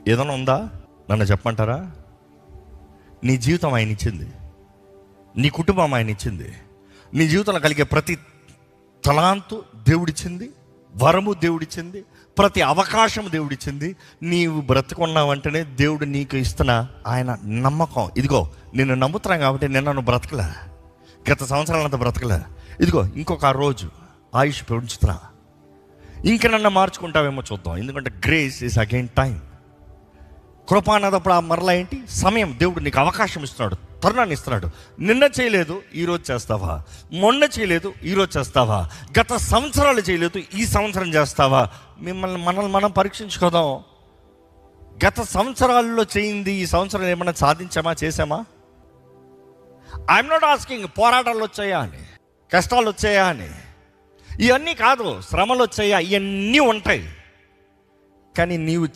ఏదైనా ఉందా? నన్ను చెప్పమంటారా? నీ జీవితం ఆయన ఇచ్చింది, నీ కుటుంబం ఆయన ఇచ్చింది, నీ జీవితంలో కలిగే ప్రతి తలాంతు దేవుడిచ్చింది, వరము దేవుడిచ్చింది, ప్రతి అవకాశం దేవుడిచ్చింది. నీవు బ్రతుకున్నావంటేనే దేవుడు నీకు ఇస్తున్న ఆయన నమ్మకం. ఇదిగో నిన్ను నమ్ముతున్నాను కాబట్టి నిన్ను బ్రతకలే, గత సంవత్సరాలంతా బ్రతకలే, ఇదిగో ఇంకొక రోజు ఆయుష్ పెంచుతున్నా, ఇంక నన్ను మార్చుకుంటావేమో చూద్దాం. ఎందుకంటే గ్రేస్ ఈజ్ అగైన్ టైం. కృప అన్నదప్పుడు ఆ మరలా ఏంటి? సమయం. దేవుడు నీకు అవకాశం ఇస్తున్నాడు, తరుణాన్ని ఇస్తున్నాడు. నిన్న చేయలేదు, ఈరోజు చేస్తావా? మొన్న చేయలేదు, ఈరోజు చేస్తావా? గత సంవత్సరాలు చేయలేదు, ఈ సంవత్సరం చేస్తావా? మనల్ని మనం పరీక్షించుకోదాం. గత సంవత్సరాల్లో చేయింది ఈ సంవత్సరం ఏమైనా సాధించామా, చేసామా? ఐఎమ్ నాట్ ఆస్కింగ్ పోరాటాలు వచ్చాయా అని, కష్టాలు వచ్చాయా అని, ఇవన్నీ కాదు. శ్రమలు వచ్చాయా, ఇవన్నీ ఉంటాయి. కానీ నీవు